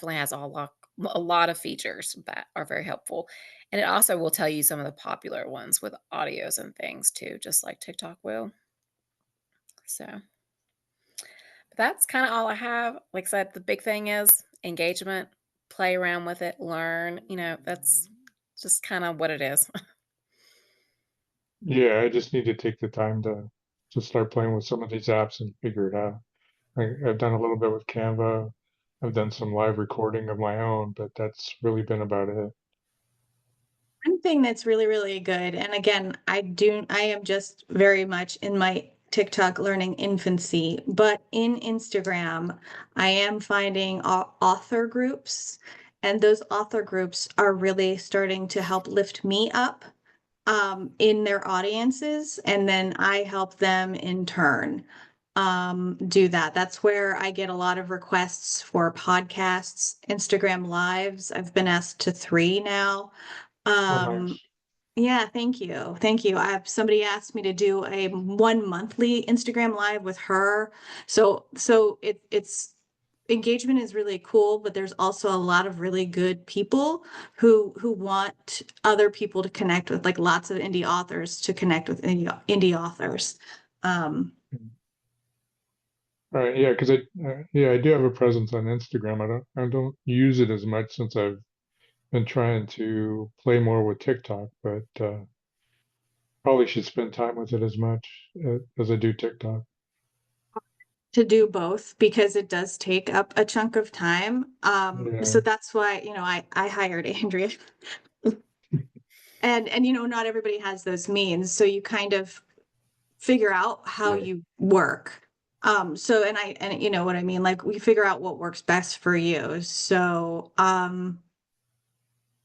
has a lot of features that are very helpful. And it also will tell you some of the popular ones with audios and things too, just like TikTok will. So but that's kind of all I have. Like I said, the big thing is engagement, play around with it, learn, that's just kind of what it is. Yeah, I just need to take the time to start playing with some of these apps and figure it out. I've done a little bit with Canva. I've done some live recording of my own, but that's really been about it. One thing that's really, really good, and again, I am just very much in my TikTok learning infancy, but in Instagram, I am finding author groups, and those author groups are really starting to help lift me up in their audiences, and then I help them in turn do that. That's where I get a lot of requests for podcasts, Instagram lives. I've been asked to 3 now. Oh, Um, nice. yeah, thank you. Thank you. I have somebody asked me to do a 1 monthly Instagram live with her. So it's engagement is really cool, but there's also a lot of really good people who want other people to connect with, like lots of indie authors to connect with indie authors. Um, All right, yeah, because I do have a presence on Instagram. I don't use it as much since I've been trying to play more with TikTok, but probably should spend time with it as much as I do TikTok. to do both because it does take up a chunk of time. Yeah, So that's why, I hired Andrea. And not everybody has those means, so you kind of figure out how right. you work. So and you know what I mean, like we figure out what works best for you. So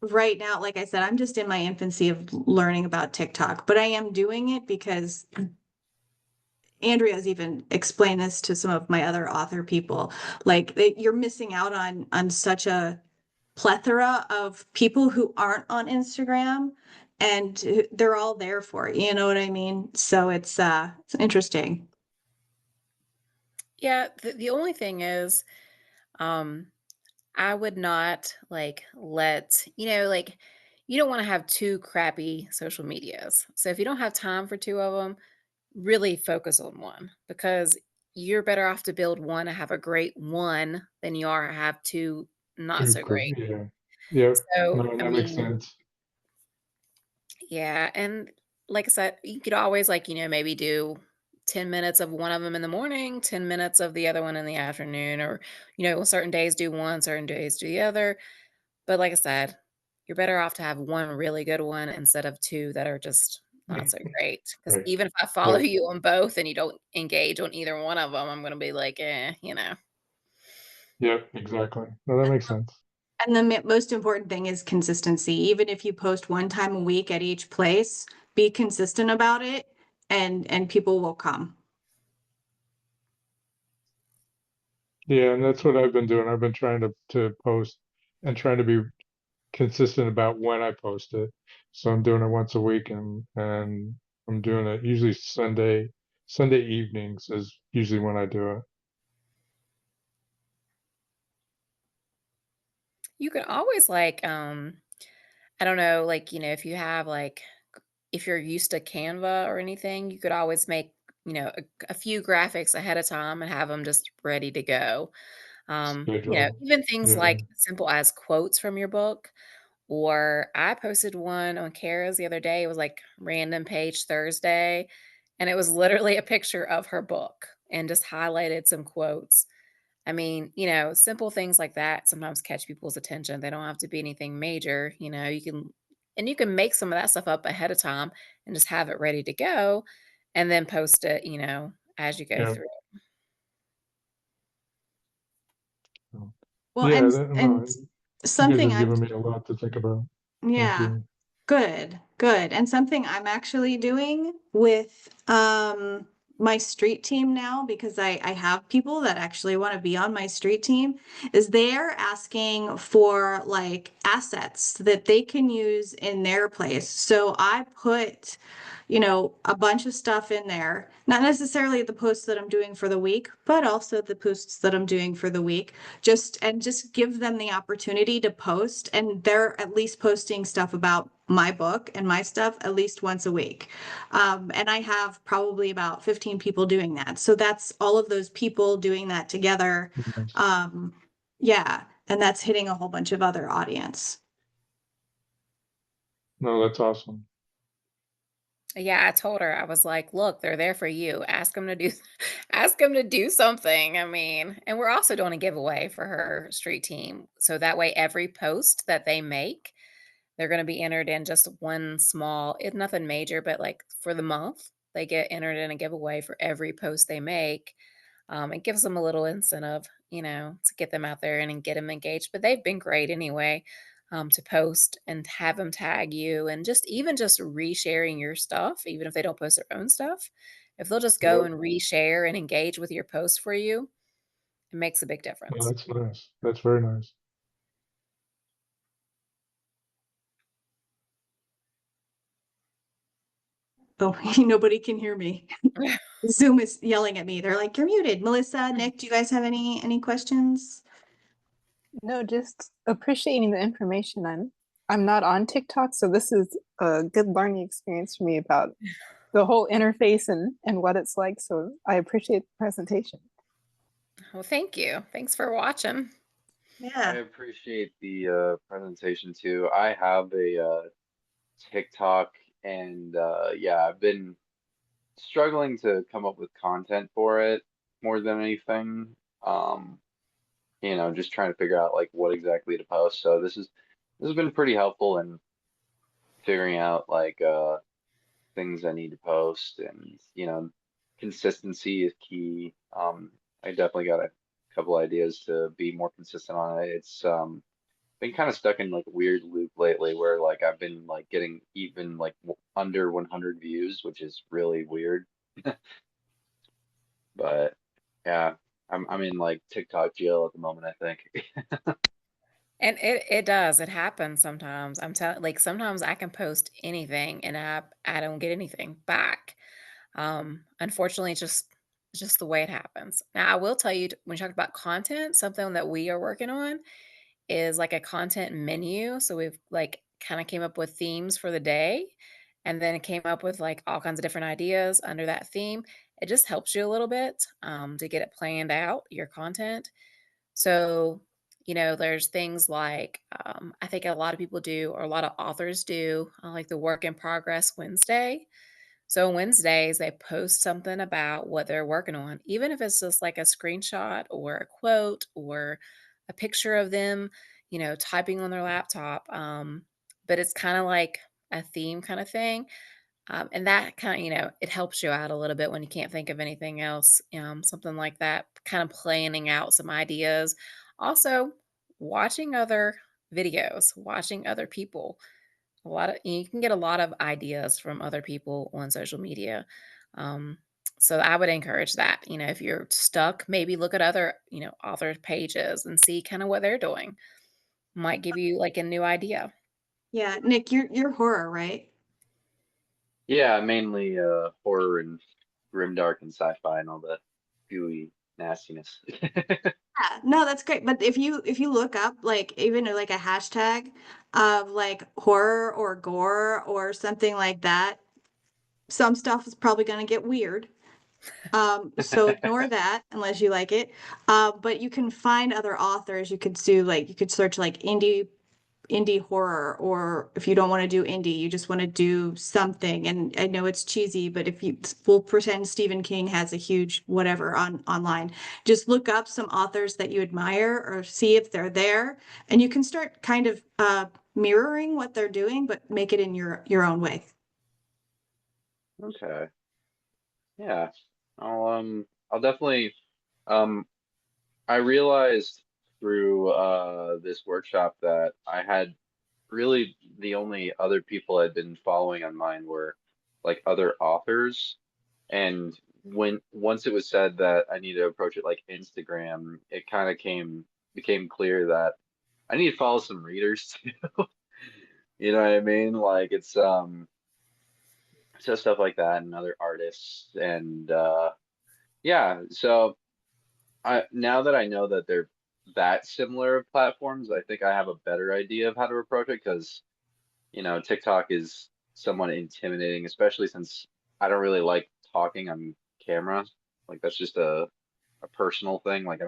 right now, like I said, I'm just in my infancy of learning about TikTok, but I am doing it because Andrea's even explained this to some of my other author people. Like you're missing out on such a plethora of people who aren't on Instagram, and they're all there for it, you know what I mean? So it's interesting. Yeah, the only thing is, um, I would not like like you don't want to have two crappy social medias. So if you don't have time for two of them, really focus on one because you're better off to build one and have a great one than you are have two not so great. Yeah, yeah. So, No, I that makes mean, sense. yeah, and like I said, you could always maybe do 10 minutes of one of them in the morning, 10 minutes of the other one in the afternoon, or, certain days do one, certain days do the other. But like I said, you're better off to have one really good one instead of two that are just not so great. Because Right. even if I follow Yep. you on both and you don't engage on either one of them, I'm gonna be like, Yep. Exactly. No, that makes sense. And the most important thing is consistency. Even if you post one time a week at each place, be consistent about it, and people will come. Yeah, and that's what I've been doing. I've been trying to post and trying to be consistent about when I post it. So I'm doing it once a week, and I'm doing it usually Sunday evenings is usually when I do it. you can always I don't know, if you have if you're used to Canva or anything, you could always make, a few graphics ahead of time and have them just ready to go. Schedule. Even things Yeah. like simple as quotes from your book. Or I posted one on Kara's the other day. It was like random page Thursday, and it was literally a picture of her book and just highlighted some quotes. I mean, simple things like that sometimes catch people's attention. They don't have to be anything major, you can make some of that stuff up ahead of time and just have it ready to go and then post it, as you go Yeah. through. So, Well, yeah. and No, you guys something have I'm given me a lot to think about. Thank yeah, you. good, good. And something I'm actually doing with my street team now, because I have people that actually want to be on my street team, is they're asking for like assets that they can use in their place. So I put, a bunch of stuff in there, not necessarily the posts that I'm doing for the week, but also the posts that I'm doing for the week, just give them the opportunity to post, and they're at least posting stuff about my book and my stuff at least once a week. And I have probably about 15 people doing that. So that's all of those people doing that together. Nice. Yeah, and that's hitting a whole bunch of other audience. No, that's awesome. Yeah, I told her, I was like, "Look, they're there for you. Ask them to do ask them to do something." I mean, and we're also doing a giveaway for her street team. So that way every post that they make, they're gonna be entered in just one small, it's nothing major, but like for the month, they get entered in a giveaway for every post they make. It gives them a little incentive, to get them out there and get them engaged. But they've been great anyway, to post and have them tag you and just even just resharing your stuff, even if they don't post their own stuff. If they'll just go Yep. and reshare and engage with your post for you, it makes a big No, difference. that's nice. That's very nice. Oh, nobody can hear me. Zoom is yelling at me. They're like, "You're muted." Melissa, Nick, do you guys have any questions? No, just appreciating the information. I'm not on TikTok, so this is a good learning experience for me about the whole interface and what it's like. So I appreciate the presentation. Well, thank you. Thanks for watching. I Yeah. appreciate the presentation too. I have a TikTok and yeah, I've been struggling to come up with content for it more than anything. Um, just trying to figure out like what exactly to post. So this has been pretty helpful in figuring out like things I need to post and consistency is key. I definitely got a couple ideas to be more consistent on it. It's been kind of stuck in like a weird loop lately where like I've been like getting even like under 100 views, which is really weird. But yeah, I'm in like TikTok jail at the moment, I think. And it does. It happens sometimes. I'm telling, like, sometimes I can post anything and I don't get anything back. Unfortunately, it's just the way it happens. Now, I will tell you, when you talk about content, something that we are working on is like a content menu. So we've like kind of came up with themes for the day, and then it came up with like all kinds of different ideas under that theme. It just helps you a little bit, to get it planned out, your content. So, there's things like, I think a lot of people do, or a lot of authors do, like the work in progress Wednesday. So Wednesdays, they post something about what they're working on, even if it's just like a screenshot or a quote or a picture of them, typing on their laptop. But it's kind of like a theme kind of thing. And that kind of, it helps you out a little bit when you can't think of anything else. Something like that, kind of planning out some ideas. Also, watching other videos, watching other people. You can get a lot of ideas from other people on social media. Um, so I would encourage that. If you're stuck, maybe look at other, authors' pages and see kind of what they're doing. Might give you like a new idea. Yeah, Nick, you're horror, right? Yeah, mainly horror and grimdark and sci-fi and all that gooey nastiness. Yeah, no, that's great. But if you look up like even like a hashtag of like horror or gore or something like that, some stuff is probably going to get weird. So ignore that unless you like it. But you can find other authors. You could search like indie horror, or if you don't want to do indie, you just want to do something. And I know it's cheesy, but if you we'll pretend Stephen King has a huge whatever on online, just look up some authors that you admire or see if they're there, and you can start kind of mirroring what they're doing, but make it in your own way. Okay. Yeah. I'll definitely um I realized through this workshop that I had really the only other people I'd been following on mine were like other authors, and once it was said that I need to approach it like Instagram, it kind of became clear that I need to follow some readers too. You know what I mean? Like so stuff like that and other artists and yeah, so I now that I know that they're that similar of platforms, I think I have a better idea of how to approach it because, TikTok is somewhat intimidating, especially since I don't really like talking on camera. Like that's just a personal thing. Like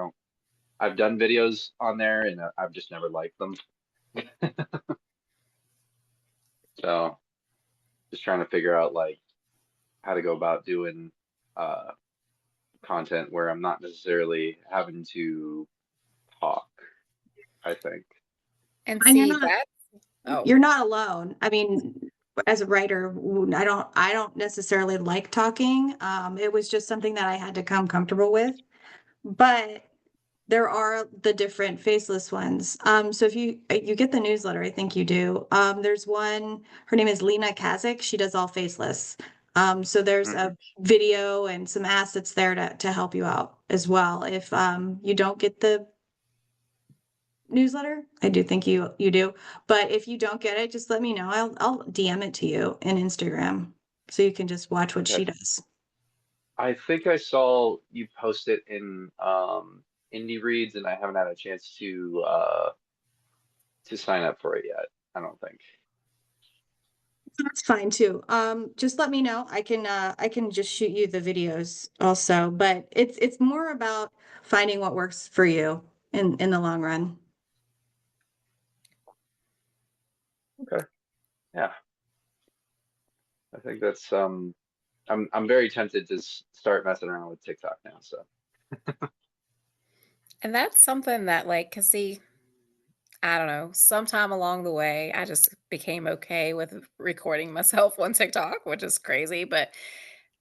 I've done videos on there and I've just never liked them. So just trying to figure out like how to go about doing uh content where I'm not necessarily having to talk, I think. And And see that. Oh, you're not alone. I mean, as a writer, I don't necessarily like talking. It was just something that I had to come comfortable with. But there are the different faceless ones. So if you get the newsletter, I think you do. There's one, her name is Lena Kazik. She does all faceless. So there's Mhm. a video and some assets there to help you out as well. If you don't get the newsletter, I do think you do. But if you don't get it, just let me know. I'll DM it to you in Instagram so you can just watch what Okay. she does. I think I saw you post it in Indie Reads and I haven't had a chance to sign up for it yet, I don't think. That's fine too. Just let me know. I can just shoot you the videos also, but it's more about finding what works for you in the long run. Okay. Yeah. I think that's I'm very tempted to start messing around with TikTok now, so. and that's something that, like, cause see, I don't know, sometime along the way, I just became okay with recording myself on TikTok, which is crazy, but,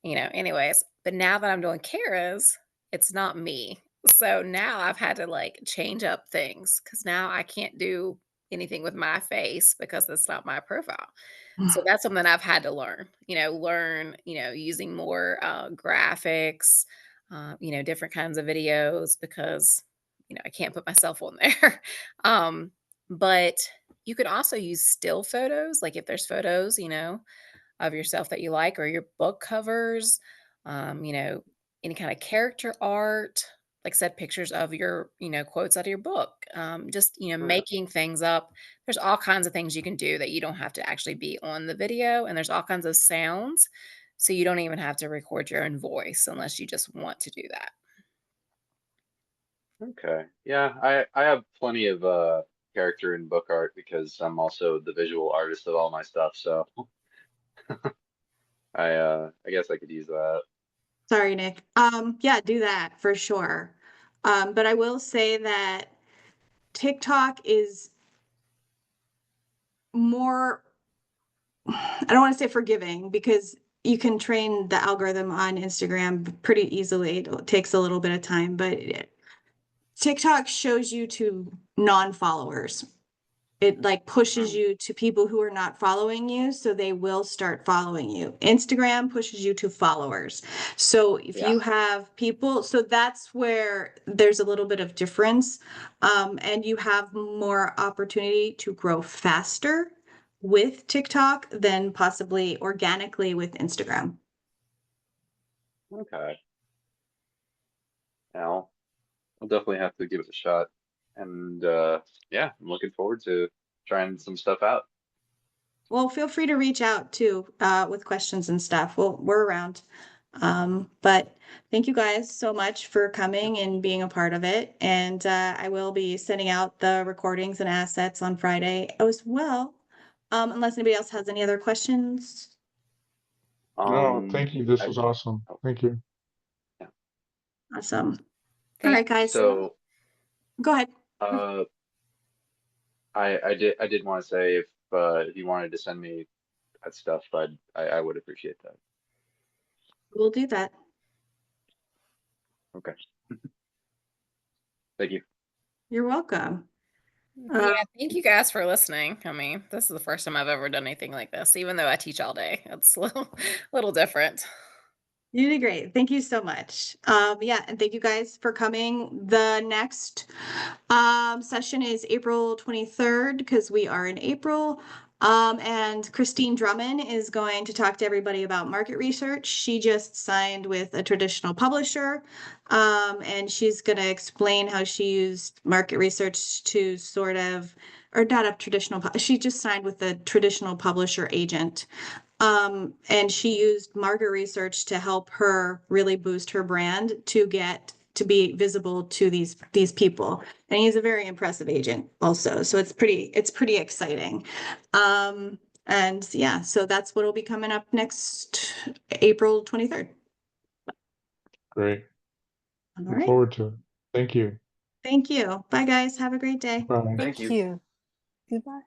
anyways. But now that I'm doing Kara's, it's not me. So now I've had to, like, change up things because now I can't do anything with my face because that's not my profile. So that's something I've had to using more, graphics, different kinds of videos because, I can't put myself on there. Um, but you could also use still photos, like if there's photos, of yourself that you like or your book covers, um, you know, any kind of character art, like I said, pictures of your, quotes out of your book. Just, Okay. making things up. There's all kinds of things you can do that you don't have to actually be on the video. And there's all kinds of sounds. So you don't even have to record your own voice unless you just want to do that. Okay. Yeah, I have plenty of character and book art because I'm also the visual artist of all my stuff, so I guess I could use that. Sorry, Nick. Yeah, do that for sure. But I will say that TikTok is more, I don't want to say forgiving because you can train the algorithm on Instagram pretty easily. It takes a little bit of time, but TikTok shows you to non-followers. It like pushes Hmm. you to people who are not following you, so they will start following you. Instagram pushes you to followers. So if Yeah. you have people, so that's where there's a little bit of difference. And you have more opportunity to grow faster with TikTok than possibly organically with Instagram. Okay. Now I'll definitely have to give it a shot. And yeah, I'm looking forward to trying some stuff out. Well, feel free to reach out too, with questions and stuff. We're around. But thank you guys so much for Yeah. coming and being a part of it. And I will be sending out the recordings and assets on Friday as well. Unless anybody else has any other questions. No, Um, thank you. This I was awesome. oh, Thank you. yeah. Awesome. All Thank right, guys, So go ahead. uh I did want to say if you wanted to send me that stuff, I would appreciate that. We'll do that. Okay. Thank you. You're welcome. Yeah, Uh, thank you guys for listening. I mean, this is the first time I've ever done anything like this, even though I teach all day. It's a little different. You did great. Thank you so much. Yeah, and thank you guys for coming. The next session is April 23rd because we are in April. And Christine Drummond is going to talk to everybody about market research. She just signed with a traditional publisher. And she's going to explain how she used market research to sort of, or not a traditional, she just signed with a traditional publisher agent. And she used market research to help her really boost her brand to get to be visible to these people. And he's a very impressive agent also. So it's pretty exciting. And yeah, so that's what will be coming up next April 23rd. Great. All Look right. forward to it. Thank you. Thank you. Bye guys. Have a great day. Bye. Thank Thank you. you. Goodbye.